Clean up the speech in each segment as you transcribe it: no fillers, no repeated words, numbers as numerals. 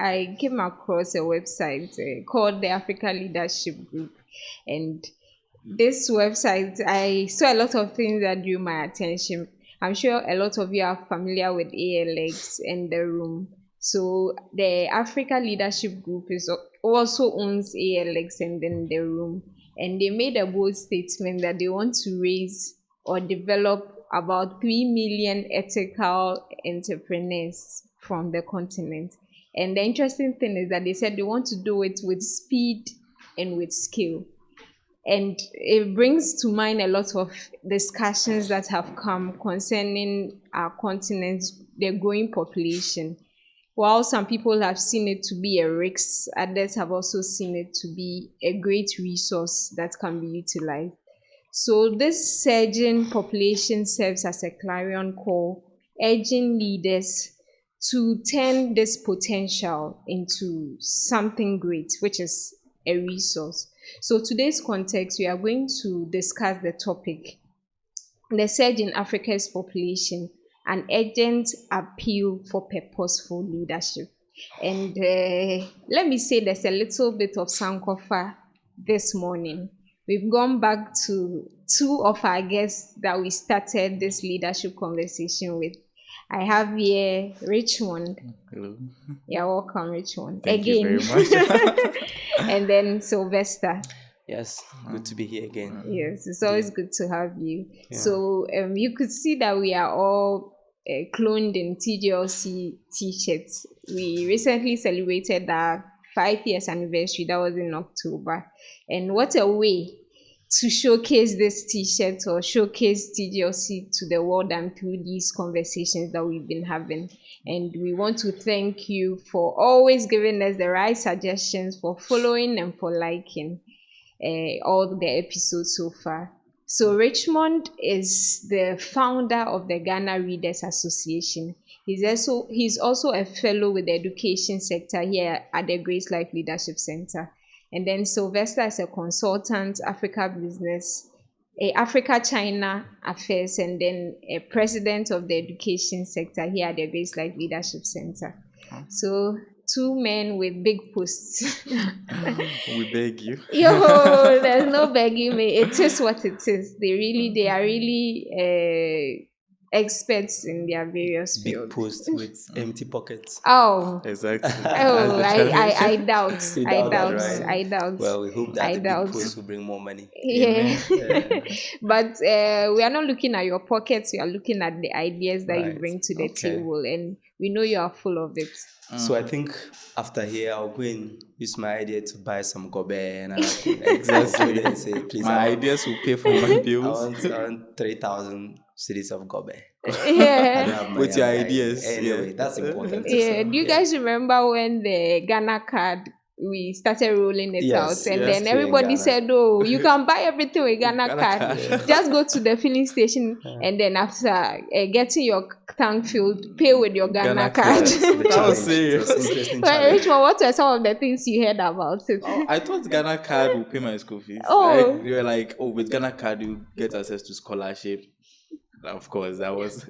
I came across a website called the Africa Leadership Group, and this website, I saw a lot of things that drew my attention. I'm sure a lot of you are familiar with ALX and the room. So the Africa Leadership Group also owns ALX and then the room. And they made a bold statement that they want to raise or develop about 3 million ethical entrepreneurs from the continent. And the interesting thing is that they said they want to do it with speed and with skill. And it brings to mind a lot of discussions that have come concerning our continent's the growing population. While some people have seen it to be a risk, others have also seen it to be a great resource that can be utilized. So this surging population serves as a clarion call, urging leaders to turn this potential into something great, which is a resource. So today's context, we are going to discuss the topic, the surge in Africa's population, an urgent appeal for purposeful leadership. And let me say there's a little bit of Sankofa this morning. We've gone back to two of our guests that we started this leadership conversation with. I have here Richmond. Hello. You're welcome, Richmond. Thank again. you very much. And then Sylvester. Yes, good to be here again. Yes, it's always good to have you. Yeah. So you could see that we are all cloned in TGLC t-shirts. We recently celebrated our 5 years anniversary. That was in October. And what a way to showcase this t-shirt or showcase TGLC to the world and through these conversations that we've been having. And we want to thank you for always giving us the right suggestions, for following and for liking all the episodes so far. So Richmond is the founder of the Ghana Readers Association. He's also a fellow with the education sector here at the Grace Life Leadership Center. And then Sylvester is a consultant, Africa Business, Africa China Affairs, and then a president of the education sector here at the Grace Life Leadership Center. So 2 men with big posts. We beg you. Yo, there's no begging me. It is what it is. They are really experts in their various Big fields. post with empty pockets. Oh, Exactly. oh, I doubt. You I doubt doubt. that, right? I doubt. Well, we hope that I the doubt. big post will bring more money. Yeah. Yeah. But we are not looking at your pockets. We are looking at the ideas that you Right. bring to the Okay. table, and we know you are full of it. So I think after here, I'll go and use my idea to buy some gobe and I can Exactly. and say, please, My I ideas will pay for my want, bills. I want 3,000 cities of gobe. I Yeah. don't have money, With your I'm like, ideas, Anyway, yeah. that's important. Yeah. So, Do you guys remember when the Ghana card, we started rolling it Yes, out, and yes, then here in everybody Ghana. said, "Oh, you can buy everything with Ghana Ghana card. card. Just go to the filling station, and then after getting your tank filled, pay with your Ghana card." Yes, the That challenge. was serious. It was interesting Well, challenge. Richmond, what were some of the things you heard about it? Oh, I thought Ghana card would pay my school fees. Oh. Like, they were like, oh, with Ghana card you get access to scholarship. Of course, that was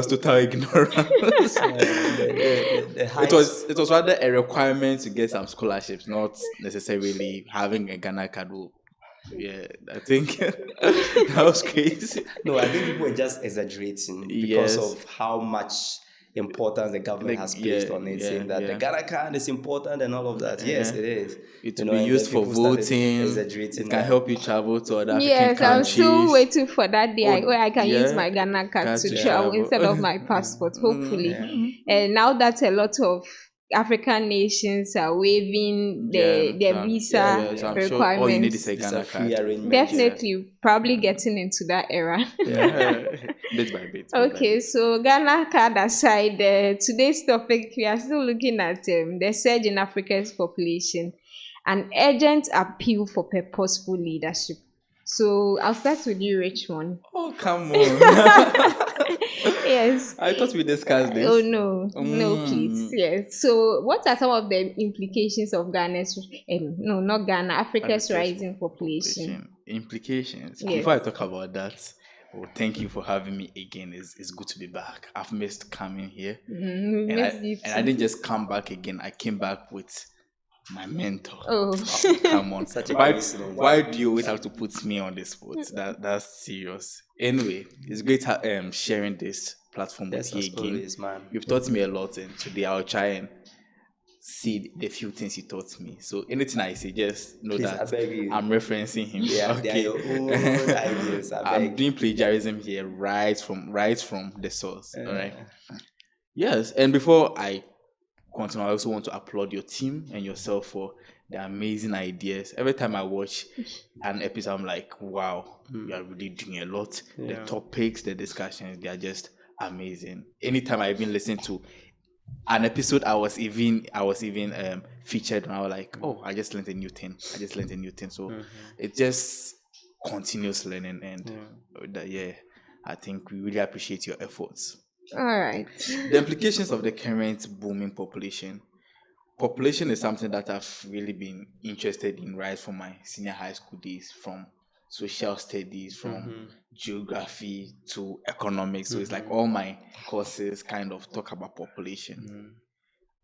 total ignorance. The height- It was rather a requirement to get some scholarships, not necessarily having a Ghana card. Yeah, I think that was crazy. No, I think people were just exaggerating because Yes. of how much importance the government Like, has placed yeah, on it, yeah, saying that the yeah. Ghana card is important and all of that. Yes, Yeah. it is. It You will know, be and used then for people started voting. exaggerating It can that. help you travel to other Yes, African I'm countries. still waiting for that day Oh, where I can use yeah, my Ghana card card to to travel travel. instead of my passport, hopefully. Yeah. And now that a lot of African nations are waiving their so- visa so I'm sure all you need is requirements, a It's Ghana a free card. arrangement. definitely probably getting into that era. Yeah. Bit by bit. Okay, so Ghana card aside, today's topic, we are still looking at the surge in Africa's population, an urgent appeal for purposeful leadership. So I'll start with you, Richmond. Oh, come on. Yes. I thought we discussed this. Oh no, no, Mm. please. Yes. So, what are some of the implications of Ghana's, no, not Ghana, Africa's Africa's rising population? Implications. Yes. Before I talk about that, Well, thank you for having me again. It's good to be back. I've missed coming here, We and miss you I too. didn't just come back again. I came back with my mentor. Oh, Come on, Such a why coincidence. do you always have to put me on the spot? That's serious. Anyway, it's great sharing this platform with Yes, you as again. always, man. You've taught me a lot, and today I'll try and see the few things you taught me. So anything I say, just know Please, I that beg you. I'm referencing him. They are Okay. your own ideas. I I'm beg. doing plagiarism here right from the source. All right. Uh, Yes, and before I continue, I also want to applaud your team and yourself for the amazing ideas. Every time I watch an episode, I'm like, wow, you are really doing a lot. The Yeah. topics, the discussions, they are just amazing. Anytime I even listen to an episode, I was even featured, and I was like, oh, I just learned a new thing. So it's just continuous learning, and yeah, I think we really appreciate your efforts. all right. The implications of the current booming population. Population is something that I've really been interested in right from my senior high school days, from social studies, from geography to economics. So it's like all my courses kind of talk about population.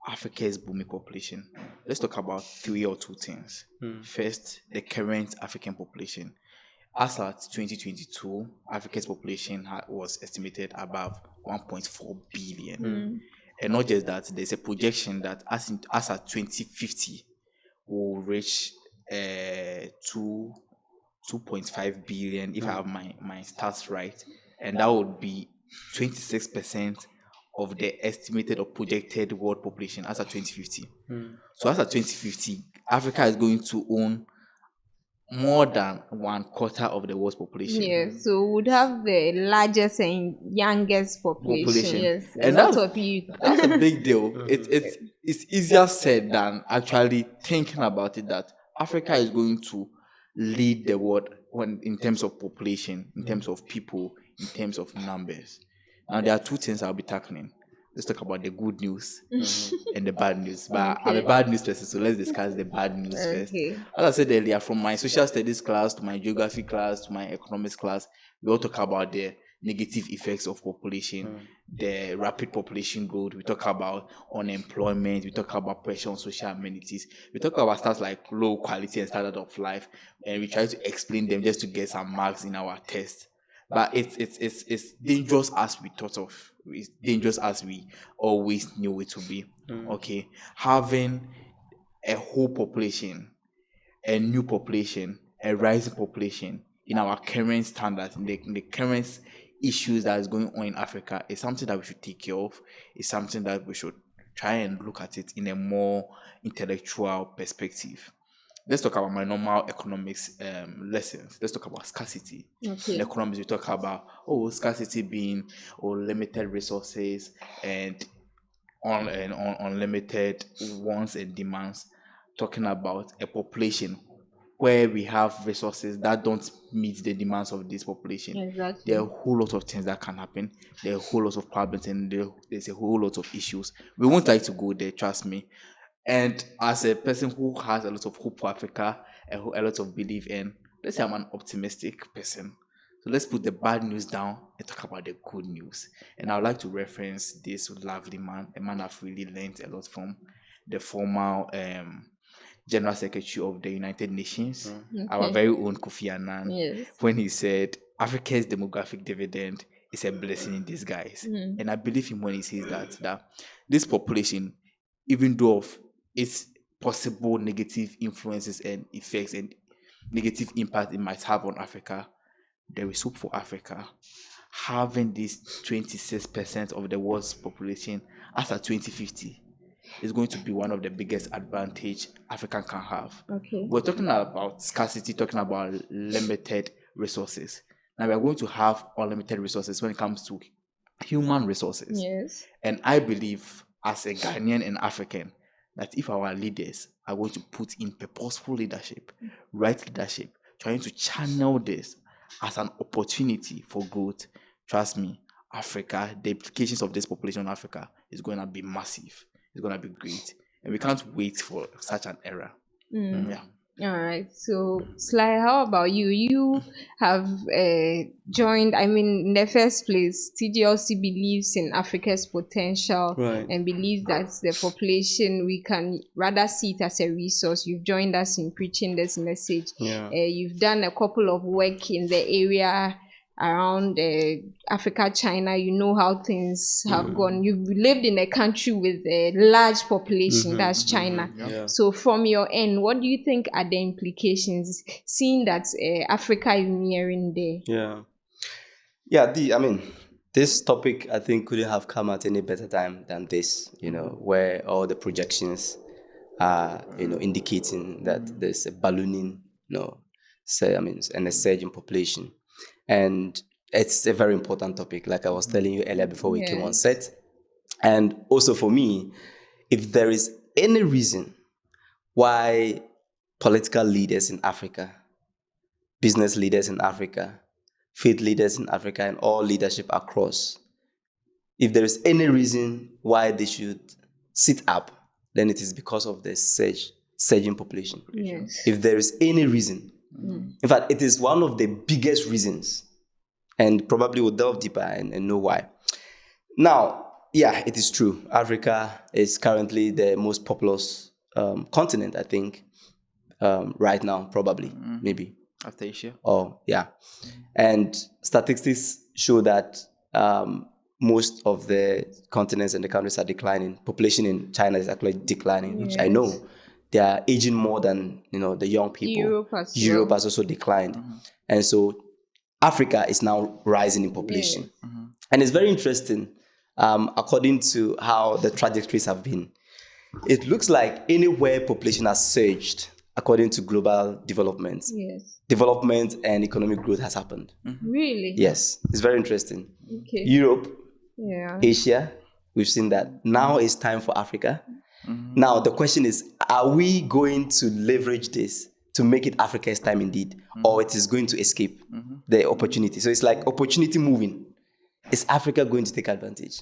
Africa's booming population. Let's talk about three or two things. First, the current African population. As at 2022, Africa's population was estimated above 1.4 billion. And not just that, there's a projection that as at 2050, will reach 2 2.5 billion, if I have my stats right. And that would be 26% of the estimated or projected world population as at 2050. So as at 2050, Africa is going to own more than one quarter of the world's population. Yes, so we would have the largest and youngest population. Yes, And a lot of youth. that's a big deal. It's easier said than actually thinking about it, that Africa is going to lead the world in terms of population, in terms of people, in terms of numbers. Now there are two things I'll be tackling. Let's talk about the good news and the bad news. But I'm a bad news person, so let's discuss the bad news first. Okay. As I said earlier, from my social studies class to my geography class to my economics class, we all talk about the negative effects of population, the rapid population growth. We talk about unemployment. We talk about pressure on social amenities. We talk about stuff like low quality and standard of life, and we try to explain them just to get some marks in our test. But it's dangerous as we thought of. It's dangerous as we always knew it to be. Okay, having a whole population, a new population, a rising population in our current standards, in the current issues that is going on in Africa, is something that we should take care of. It's something that we should try and look at it in a more intellectual perspective. Let's talk about my normal economics lessons. Let's talk about scarcity. Okay. In economics, we talk about scarcity being limited resources and unlimited wants and demands. Talking about a population where we have resources that don't meet the demands of this population. Exactly. There are a whole lot of things that can happen. There are a whole lot of problems, and there's a whole lot of issues. We won't like to go there, trust me. And as a person who has a lot of hope for Africa, a lot of belief in, let's say I'm an optimistic person. So let's put the bad news down and talk about the good news. And I would like to reference this lovely man, a man I've really learned a lot from, the former General Secretary of the United Nations, our very own Kofi Annan, Yes. when he said Africa's demographic dividend is a blessing in disguise. And I believe him when he says that this population, even though of its possible negative influences and effects and negative impact it might have on Africa, there is hope for Africa. Having this 26% of the world's population as at 2050 is going to be one of the biggest advantage Africa can have. Okay. We're talking about scarcity, talking about limited resources. Now we are going to have unlimited resources when it comes to human resources. Yes. And I believe, as a Ghanaian and African, that if our leaders are going to put in purposeful leadership, right leadership, trying to channel this as an opportunity for growth, trust me, Africa, the implications of this population in Africa is going to be massive. It's going to be great. And we can't wait for such an era. Yeah. All right. So, Sly, how about you? You have joined, I mean, in the first place, TGLC believes in Africa's potential Right. and believes that the population, we can rather see it as a resource. You've joined us in preaching this message. Yeah. You've done a couple of work in the area around Africa, China. You know how things have gone. You've lived in a country with a large population, that's China. Yeah. So, from your end, what do you think are the implications, seeing that Africa is nearing there? Yeah. Yeah, this topic I think couldn't have come at any better time than this, where all the projections are, indicating that there's a ballooning, and a surge in population. And it's a very important topic, like I was telling you earlier before we came on Yes. set. And also for me, if there is any reason why political leaders in Africa, business leaders in Africa, faith leaders in Africa, and all leadership across, if there is any reason why they should sit up, then it is because of the surging population. Yes. If there is any reason, in fact, it is one of the biggest reasons, and probably we'll delve deeper and know why. Now, yeah, it is true. Africa is currently the most populous continent, I think, right now, probably, maybe. After Asia. Oh, yeah. And statistics show that most of the continents and the countries are declining. Population in China is actually declining, which I know they are aging more than the young people. Europe has also declined. And so Africa is now rising in population. And it's very interesting, according to how the trajectories have been. It looks like anywhere population has surged, according to global development, development and economic growth has happened. Really? Yes, it's very interesting. Okay. Europe, Yeah. Asia, we've seen that. Now it's time for Africa. Now the question is, are we going to leverage this to make it Africa's time indeed, or it is going to escape the opportunity? So it's like opportunity moving. Is Africa going to take advantage?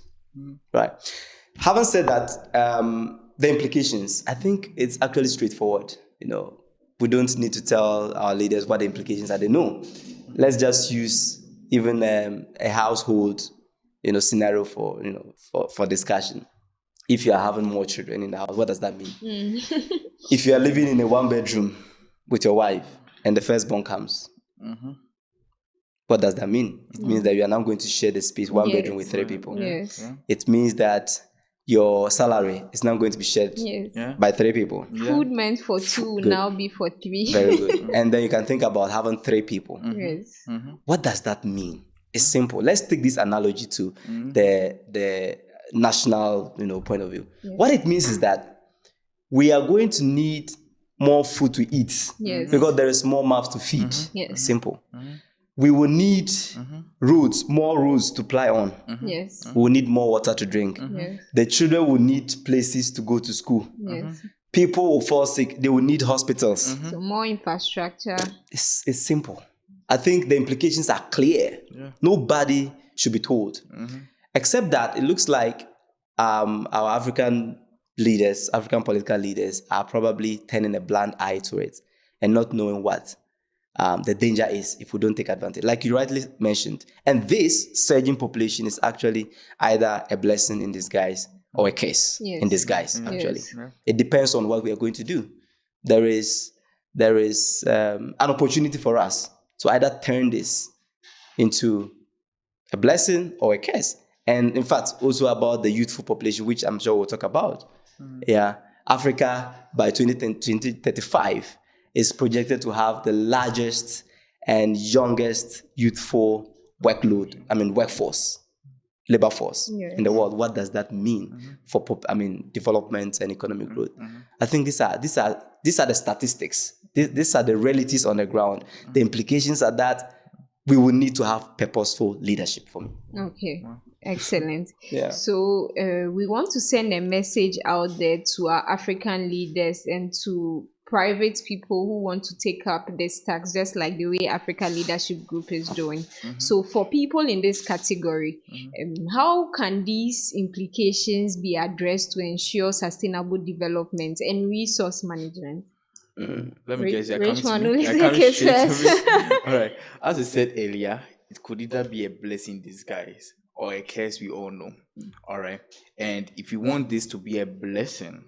Right. Having said that, the implications, I think it's actually straightforward. We don't need to tell our leaders what the implications are. They know. Let's just use even a household, scenario for discussion. If you are having more children in the house, what does that mean? If you are living in a one-bedroom with your wife and the firstborn comes, what does that mean? It means that you are now going to share the space, one bedroom with 3 people. Yes. It means that your salary is now going to be shared by 3 people. Food meant for 2 will now be for 3. Very good. And then you can think about having 3 people. Yes. What does that mean? It's simple. Let's take this analogy to the national point of view. What it means is that we are going to need more food to eat because there is more mouths to feed. Yes. Simple. We will need more roads to ply on. Yes. We will need more water to drink. Yes. The children will need places to go to school. Yes. People will fall sick. They will need hospitals. So more infrastructure. It's simple. I think the implications are clear. Nobody should be told. Except that it looks like our African political leaders are probably turning a blind eye to it and not knowing what the danger is if we don't take advantage, like you rightly mentioned. And this surging population is actually either a blessing in disguise or a curse in disguise, actually. It depends on what we are going to do. There is an opportunity for us to either turn this into a blessing or a curse. And in fact, also about the youthful population, which I'm sure we'll talk about. Africa by 2035 is projected to have the largest and youngest youthful workforce, labor force in the world. What does that mean for development and economic growth? I think these are the statistics. These are the realities on the ground. The implications are that we will need to have purposeful leadership for me. Okay. Excellent. Yeah. So we want to send a message out there to our African leaders and to private people who want to take up this task, just like the way Africa Leadership Group is doing. So for people in this category, how can these implications be addressed to ensure sustainable development and resource management? Let me guess, you're coming to Richmond me. will You're take coming it straight to first. me. All right. As I said earlier, it could either be a blessing in disguise or a curse, we all know. All right. And if you want this to be a blessing,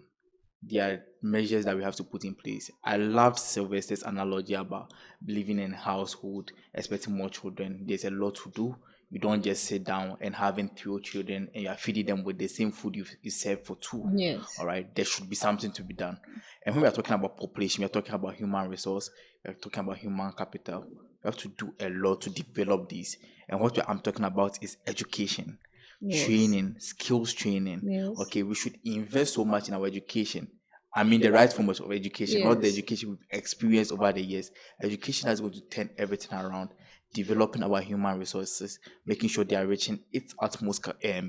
there are measures that we have to put in place. I loved Sylvester's analogy about living in a household, expecting more children. There's a lot to do. You don't just sit down and having 3 children and you're feeding them with the same food you serve for 2. Yes. All right. There should be something to be done. And when we are talking about population, we are talking about human resource, we are talking about human capital. We have to do a lot to develop these. And what I'm talking about is education, training, skills training. Yes. Okay, we should invest so much in our education. I mean, the right form of education, not the education we've experienced over the years. Education that's going to turn everything around, developing our human resources, making sure they are reaching its utmost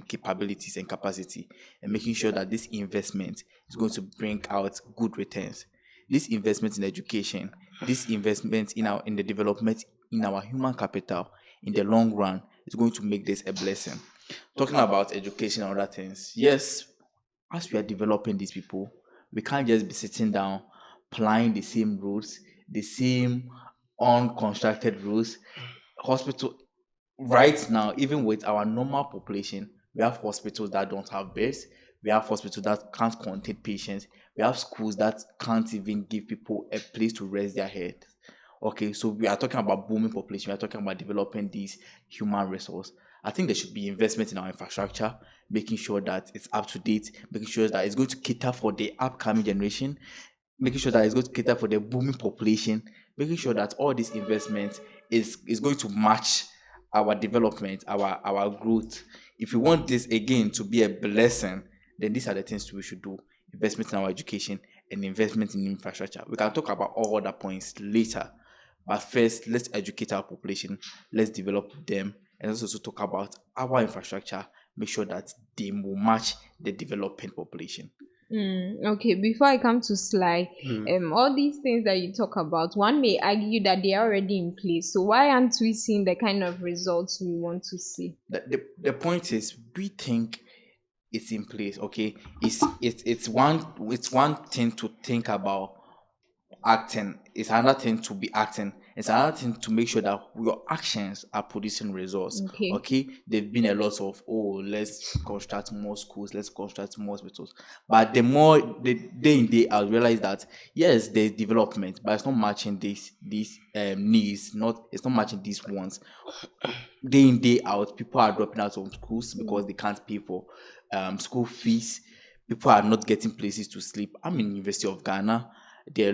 capabilities and capacity, and making sure that this investment is going to bring out good returns. This investment in education, this investment in the development in our human capital, in the long run, is going to make this a blessing. Talking about education and other things, yes, as we are developing these people, we can't just be sitting down, applying the same routes, the same unconstructed routes. Hospital, right now, even with our normal population, we have hospitals that don't have beds. We have hospitals that can't contain patients. We have schools that can't even give people a place to rest their head. Okay, so we are talking about booming population. We are talking about developing these human resource. I think there should be investment in our infrastructure, making sure that it's up to date, making sure that it's going to cater for the upcoming generation, making sure that it's going to cater for the booming population, making sure that all these investments is going to match our development, our growth. If we want this again to be a blessing, then these are the things we should do: investment in our education and investment in infrastructure. We can talk about all other points later, but first, let's educate our population, let's develop them, and let's also talk about our infrastructure, make sure that they will match the developing population. Okay, before I come to Sly, all these things that you talk about, one may argue that they are already in place. So why aren't we seeing the kind of results we want to see? The point is, we think it's in place. Okay, it's one thing to think about acting, it's another thing to be acting, it's another thing to make sure that your actions are producing results. Okay, there've been a lot of, oh, let's construct more schools, let's construct more hospitals, but the more the day in day out realize that yes, there's development, but it's not matching these needs, it's not matching these wants. Day in day out, people are dropping out of schools because they can't pay for school fees. People are not getting places to sleep. I'm in University of Ghana. The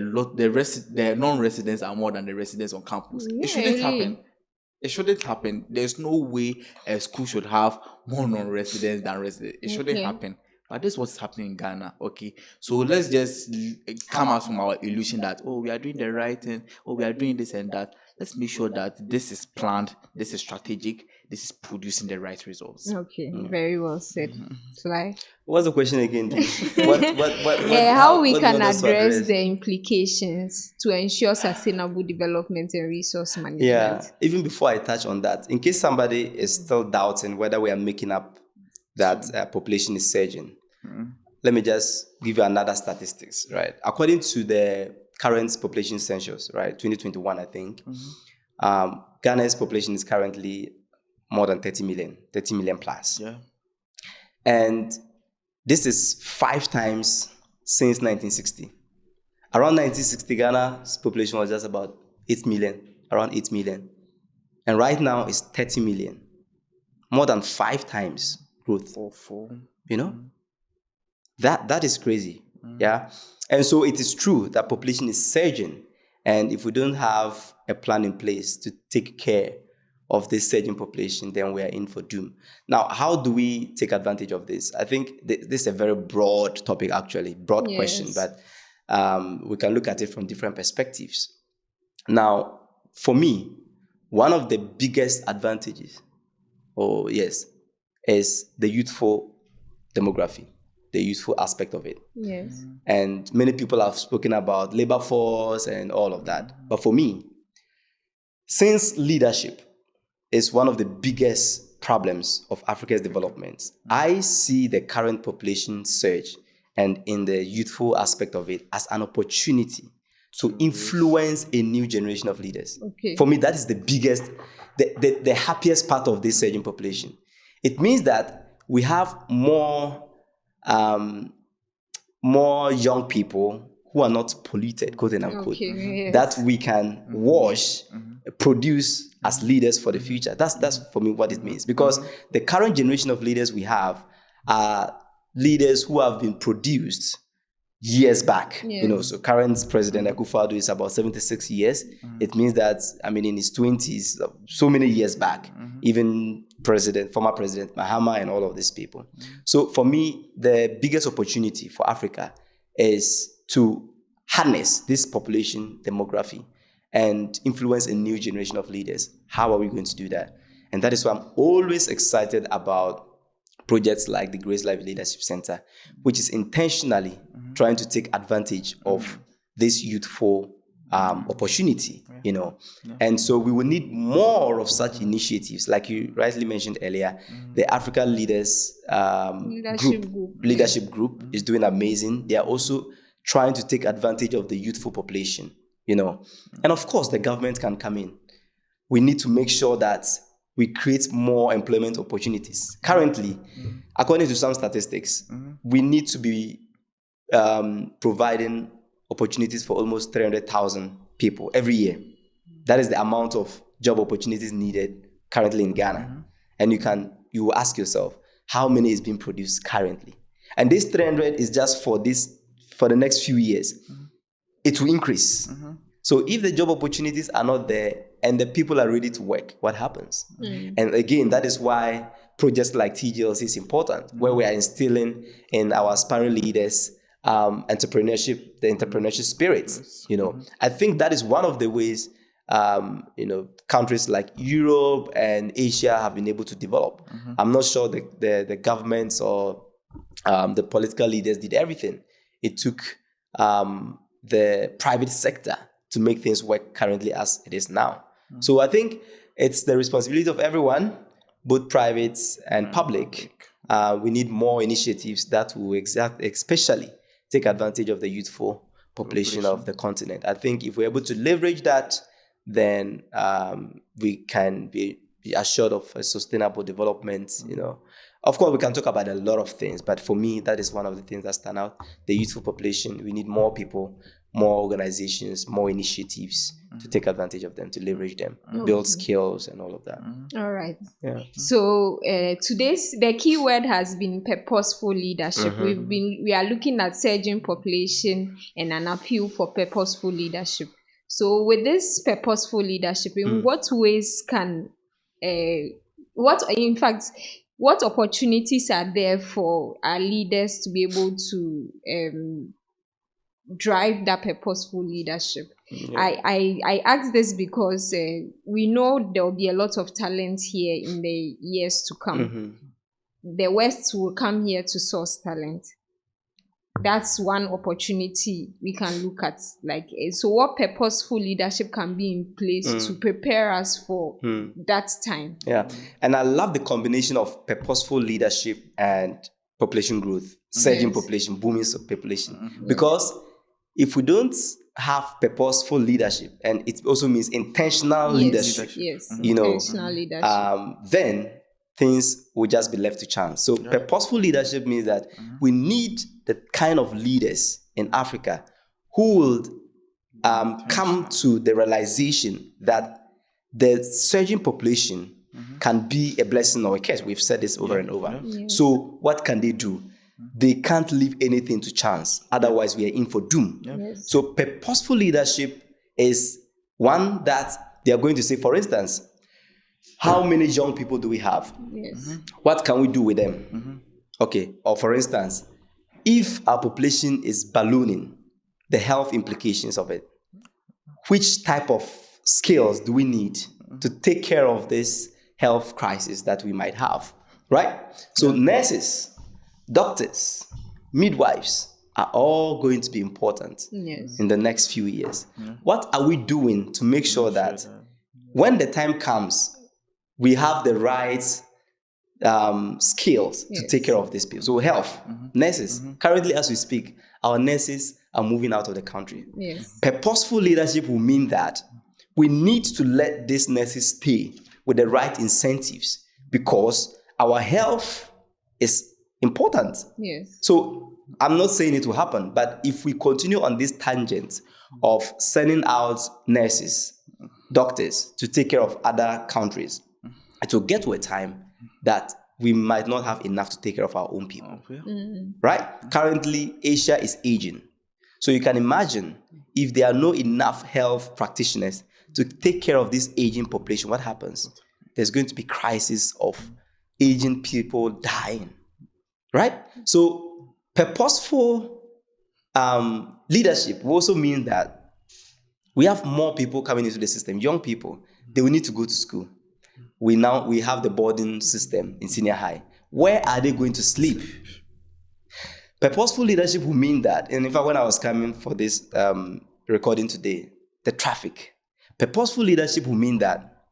non-residents are more than the residents on campus. It shouldn't happen. It shouldn't happen. There's no way a school should have more non-residents than residents. It shouldn't happen. But this is what's happening in Ghana. Okay, so let's just come out from our illusion that, oh, we are doing the right thing, oh, we are doing this and that. Let's make sure that this is planned, this is strategic, this is producing the right results. Okay, very well said. Sly. What's the question again? How we can address the implications to ensure sustainable development and resource management? Yeah, even before I touch on that, in case somebody is still doubting whether we are making up that population is surging, let me just give you another statistics, right? According to the current population census, right, 2021, I think, Ghana's population is currently more than 30 million plus. Yeah. And this is 5 times since 1960. Around 1960, Ghana's population was just about 8 million, around 8 million. And right now it's 30 million. More than 5 times growth. You know? That is crazy. Yeah. And so it is true that population is surging. And if we don't have a plan in place to take care of this surging population, then we are in for doom. Now, how do we take advantage of this? I think this is a very broad topic, actually, broad question, but we can look at it from different perspectives. Now, for me, one of the biggest advantages, is the youthful demography, the youthful aspect of it. Yes. And many people have spoken about labor force and all of that. But for me, since leadership is one of the biggest problems of Africa's development, I see the current population surge and in the youthful aspect of it as an opportunity to influence a new generation of leaders. Okay. For me, that is the biggest, the happiest part of this surging population. It means that we have more young people who are not polluted, quote and unquote, Okay, yes. that we can wash, produce as leaders for the future. That's for me what it means. Because the current generation of leaders we have are leaders who have been produced years back. Yes. So current President Akufo-Addo is about 76 years. It means that, in his 20s, so many years back, even former President Mahama and all of these people. So for me, the biggest opportunity for Africa is to harness this population demography and influence a new generation of leaders. How are we going to do that? And that is why I'm always excited about projects like the Grace Life Leadership Center, which is intentionally trying to take advantage of this youthful opportunity, And so we will need more of such initiatives, like you rightly mentioned earlier. The Africa Leadership Group is doing amazing. They are also trying to take advantage of the youthful population, And of course, the government can come in. We need to make sure that we create more employment opportunities. Currently, according to some statistics, we need to be providing opportunities for almost 300,000 people every year. That is the amount of job opportunities needed currently in Ghana. And you will ask yourself, how many is being produced currently? And this 300 is just for the next few years. It will increase. So if the job opportunities are not there and the people are ready to work, what happens? And again, that is why projects like TGLC is important, where we are instilling in our aspiring leaders the entrepreneurship spirit. I think that is one of the ways countries like Europe and Asia have been able to develop. I'm not sure the governments or the political leaders did everything. It took the private sector to make things work currently as it is now. So I think it's the responsibility of everyone, both private and public. We need more initiatives that will especially take advantage of the youthful population of the continent. I think if we're able to leverage that, then we can be assured of a sustainable development. Of course, we can talk about a lot of things, but for me, that is one of the things that stand out. The youthful population, we need more people, more organizations, more initiatives to take advantage of them, to leverage them, build skills and all of that. All right. Yeah. So the key word has been purposeful leadership. We are looking at surging population and an appeal for purposeful leadership. So with this purposeful leadership, in what ways what opportunities are there for our leaders to be able to drive that purposeful leadership? I ask this because we know there will be a lot of talent here in the years to come. The West will come here to source talent. That's one opportunity we can look at. So what purposeful leadership can be in place to prepare us for that time? Yeah. And I love the combination of purposeful leadership and population growth, surging population, booming population. Because if we don't have purposeful leadership, and it also means intentional leadership, intentional leadership, then things will just be left to chance. So purposeful leadership means that we need the kind of leaders in Africa who will come to the realization that the surging population can be a blessing or a curse. We've said this over and over. So what can they do? They can't leave anything to chance. Otherwise, we are in for doom. So purposeful leadership is one that they are going to say, for instance, how many young people do we have? What can we do with them? Okay. Or for instance, if our population is ballooning, the health implications of it, which type of skills do we need to take care of this health crisis that we might have, right? So nurses, doctors, midwives are all going to be important in the next few years. What are we doing to make sure that when the time comes, we have the right skills to take care of these people? So health, nurses. Currently, as we speak, our nurses are moving out of the country. Yes. Purposeful leadership will mean that we need to let these nurses stay with the right incentives because our health is important. Yes. So I'm not saying it will happen, but if we continue on this tangent of sending out nurses, doctors to take care of other countries, it will get to a time that we might not have enough to take care of our own people. Right? Currently, Asia is aging. So you can imagine if there are no enough health practitioners to take care of this aging population, what happens? There's going to be crisis of aging people dying. Right? So purposeful leadership will also mean that we have more people coming into the system, young people. They will need to go to school. We have the boarding system in senior high. Where are they going to sleep? Purposeful leadership will mean that, and in fact, when I was coming for this recording today, the traffic. Purposeful leadership will mean that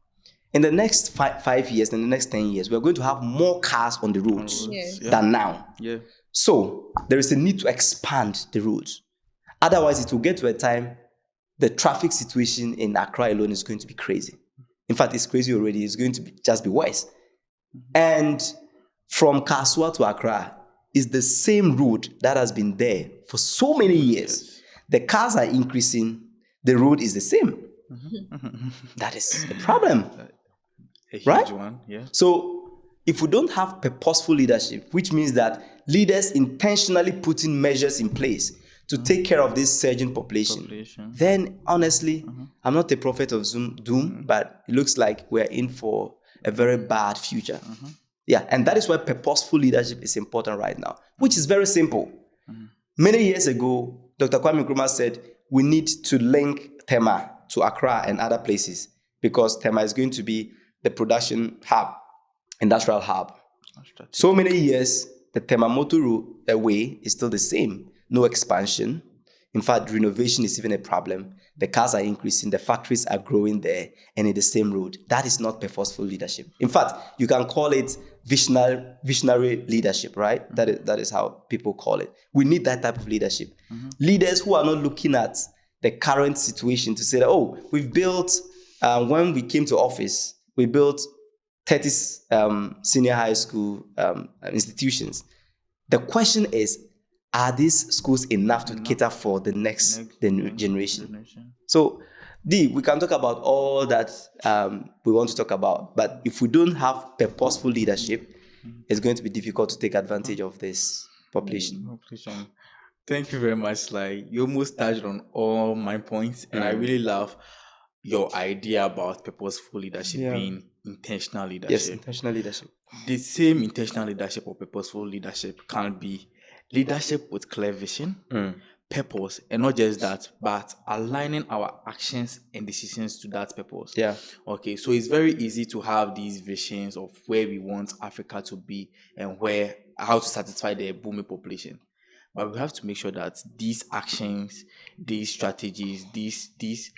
in the next 5 years, in the next 10 years, we're going to have more cars on the roads than now. Yeah. So there is a need to expand the roads. Otherwise, it will get to a time the traffic situation in Accra alone is going to be crazy. In fact, it's crazy already. It's going to just be worse. And from Kasua to Accra is the same road that has been there for so many years. The cars are increasing. The road is the same. That is the problem. A huge Right? one, yeah. So if we don't have purposeful leadership, which means that leaders intentionally putting measures in place to take care of this surging population, then honestly, I'm not a prophet of doom, but it looks like we're in for a very bad future. Yeah, and that is why purposeful leadership is important right now, which is very simple. Many years ago, Dr. Kwame Nkrumah said we need to link Tema to Accra and other places because Tema is going to be the production hub, industrial hub. So many years, the Temamoto way is still the same. No expansion. In fact, renovation is even a problem. The cars are increasing, the factories are growing there, and in the same road. That is not purposeful leadership. In fact, you can call it visionary leadership, right? That is how people call it. We need that type of leadership. Leaders who are not looking at the current situation to say that, oh, we've built, when we came to office, we built 30 senior high school institutions. The question is, are these schools enough to cater for the next generation? So, we can talk about all that we want to talk about, but if we don't have purposeful leadership, it's going to be difficult to take advantage of this population. Thank you very much. Like, you almost touched on all my points, and I really love your idea about purposeful leadership being intentional leadership. Yes, intentional leadership. The same intentional leadership or purposeful leadership can be leadership with clear vision, purpose, and not just that, but aligning our actions and decisions to that purpose. Yeah. Okay, so it's very easy to have these visions of where we want Africa to be and how to satisfy the booming population. But we have to make sure that these actions, these strategies, these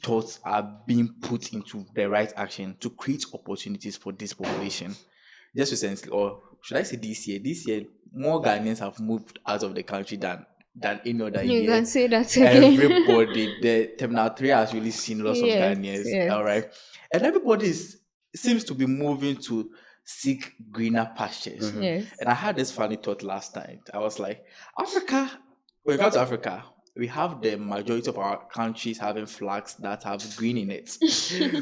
thoughts are being put into the right action to create opportunities for this population. Just recently, or should I say this year, more Ghanaians have moved out of the country than any other year. You can say that again. Everybody, the Terminal 3 has really seen lots of Ghanaians, all right? And everybody seems to be moving to seek greener pastures. Yes. And I had this funny thought last night. I was like, Africa, when you come to Africa, we have the majority of our countries having flags that have green in it.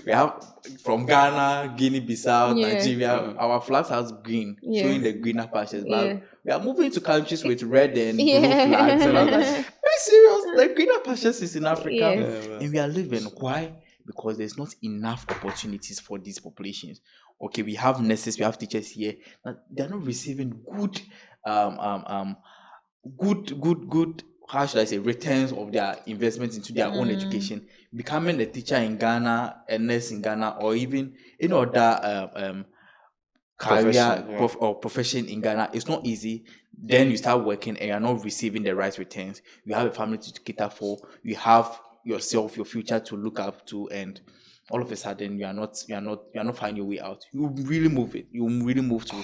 We have from Ghana, Guinea-Bissau, Nigeria, our flags has green, showing the greener pastures. But we are moving to countries with red and blue flags. And I was like, very serious? The greener pastures is in Africa. And we are living. Why? Because there's not enough opportunities for these populations. Okay, we have nurses, we have teachers here, but they're not receiving good how should I say, returns of their investments into their own education. Becoming a teacher in Ghana, a nurse in Ghana, or even in other career or profession in Ghana, it's not easy. Then you start working and you're not receiving the right returns. You have a family to cater for. You have yourself, your future to look up to, and all of a sudden you are not finding your way out, you really move it. You really move to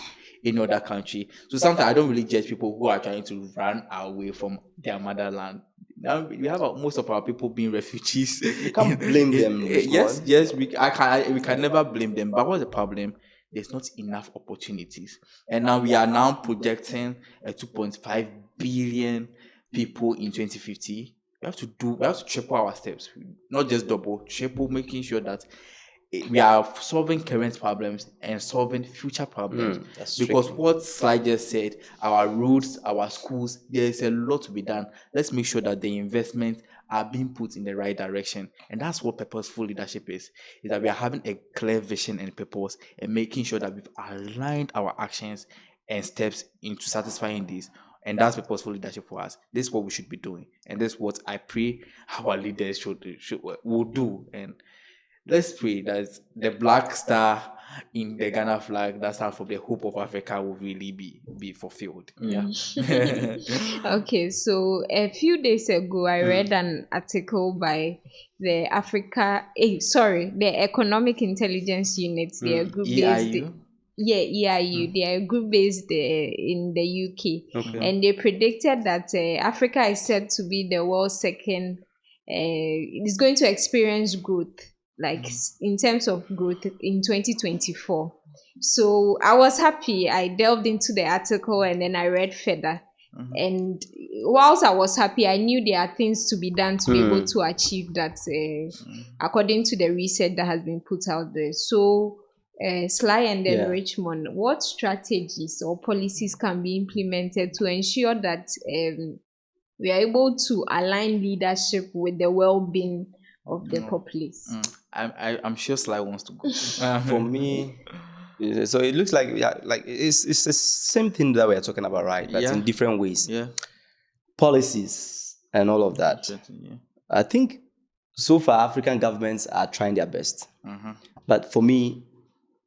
any other country. So sometimes I don't really judge people who are trying to run away from their motherland. Now we have most of our people being refugees. You can't blame them. Yes, we can never blame them. But what's the problem? There's not enough opportunities, and now we are now projecting a 2.5 billion people in 2050. We have to triple our steps, not just double, triple, making sure that we are solving current problems and solving future problems. Because what Slide just said, our roads, our schools, there is a lot to be done. Let's make sure that the investments are being put in the right direction. And that's what purposeful leadership is that we are having a clear vision and purpose and making sure that we've aligned our actions and steps into satisfying these. And that's purposeful leadership for us. This is what we should be doing. And this is what I pray our leaders will do. And let's pray that the black star in the Ghana flag that stands for the hope of Africa will really be fulfilled. Yeah. Okay, so a few days ago, I read an article by the the Economic Intelligence Unit. They are group based. EIU? EIU. They are group based in the UK, and they predicted that Africa is said to be the world's second. It's going to experience growth, like in terms of growth in 2024. So I was happy. I delved into the article and then I read further. And whilst I was happy, I knew there are things to be done to be able to achieve that, according to the research that has been put out there. So, Sly and then Richmond, what strategies or policies can be implemented to ensure that we are able to align leadership with the well-being of the populace? I'm sure Sly wants to go. For me, so it looks like it's the same thing that we are talking about, right? But in different ways. Yeah. Policies and all of that. Yeah. I think so far African governments are trying their best. But for me,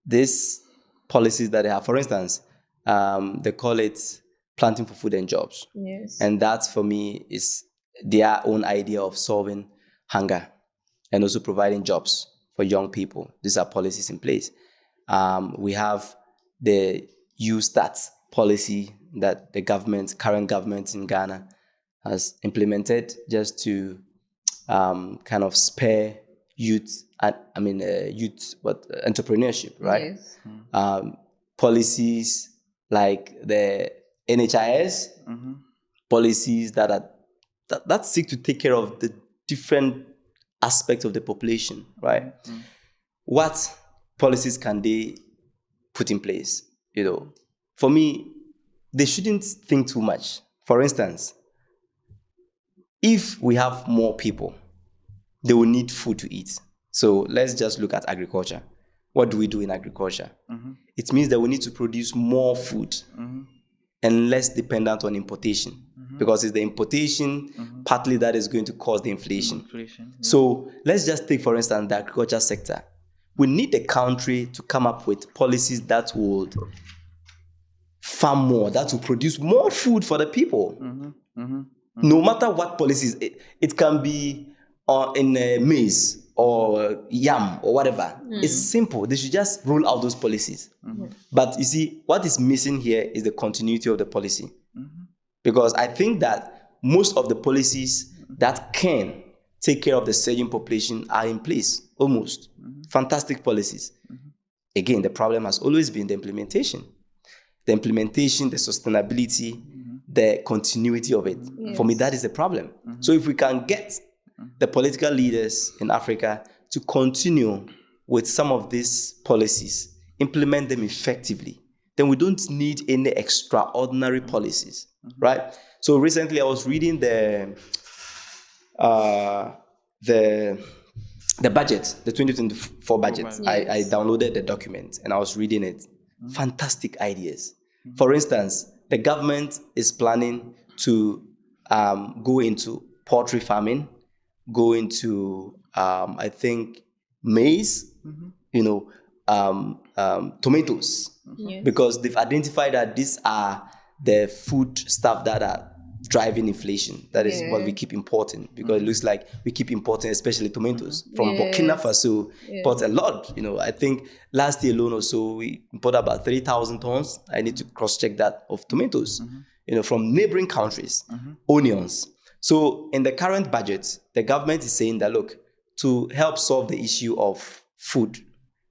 these policies that they have, for instance, they call it planting for food and jobs. Yes. And that for me is their own idea of solving hunger and also providing jobs for young people. These are policies in place. We have the U-Start policy that the current government in Ghana has implemented just to kind of spare youth entrepreneurship, right? Yes. Policies like the NHIS, policies that seek to take care of the different aspects of the population, right? What policies can they put in place? For me, they shouldn't think too much. For instance, if we have more people, they will need food to eat. So let's just look at agriculture. What do we do in agriculture? It means that we need to produce more food and less dependent on importation, because it's the importation partly that is going to cause the inflation. So let's just take, for instance, the agriculture sector. We need the country to come up with policies that would farm more, that will produce more food for the people. No matter what policies, it can be in maize or yam or whatever. It's simple. They should just roll out those policies. But you see, what is missing here is the continuity of the policy. Because I think that most of the policies that can take care of the surging population are in place, almost. Fantastic policies. Again, the problem has always been the implementation. The implementation, the sustainability, the continuity of it. Yes. For me, that is the problem. So if we can get the political leaders in Africa to continue with some of these policies, implement them effectively, then we don't need any extraordinary policies, right? So recently I was reading the budget, the 2024 budget. Yes. I downloaded the document and I was reading it. Fantastic ideas. For instance, the government is planning to go into poultry farming, go into, I think, maize, tomatoes, because they've identified that these are the food stuff that are driving inflation. That is what we keep importing, because it looks like we keep importing, especially tomatoes from Burkina Faso. Import a lot. I think last year alone or so, we imported about 3,000 tons. I need to cross-check that, of tomatoes, from neighboring countries, onions. So in the current budget, the government is saying that, look, to help solve the issue of food,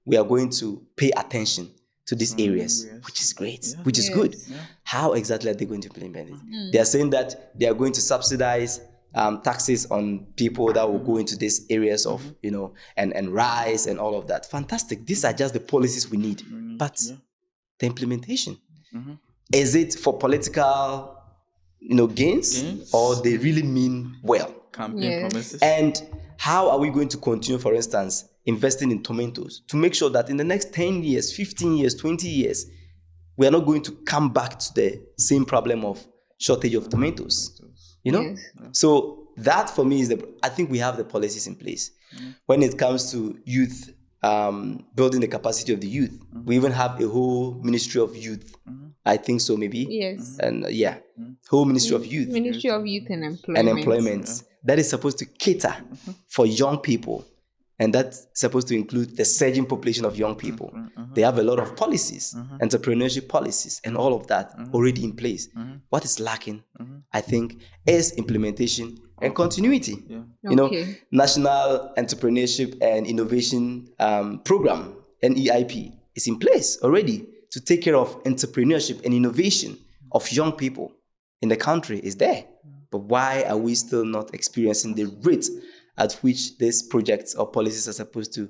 we are going to pay attention to these areas, which is great, which is good. How exactly are they going to implement it? They are saying that they are going to subsidize taxes on people that will go into these areas of, and rice and all of that. Fantastic. These are just the policies we need. But the implementation, is it for political, gains, or they really mean well? Campaign promises. And how are we going to continue, for instance, investing in tomatoes to make sure that in the next 10 years, 15 years, 20 years, we are not going to come back to the same problem of shortage of tomatoes? So that, for me, I think we have the policies in place. When it comes to youth, building the capacity of the youth, we even have a whole Ministry of Youth. I think so, maybe. Yes. And whole Ministry of Youth. Ministry of Youth and Employment. That is supposed to cater for young people. And that's supposed to include the surging population of young people. They have a lot of policies, entrepreneurship policies, and all of that already in place. What is lacking, I think, is implementation and continuity. National Entrepreneurship and Innovation Program, NEIP, is in place already to take care of entrepreneurship and innovation of young people in the country. Is there. But why are we still not experiencing the rate at which these projects or policies are supposed to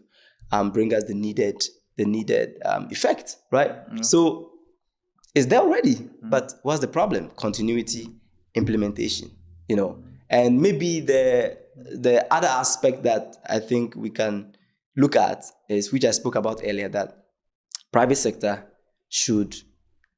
bring us the needed effect, right? So it's there already, but what's the problem? Continuity, implementation, And maybe the other aspect that I think we can look at is, which I spoke about earlier, that private sector should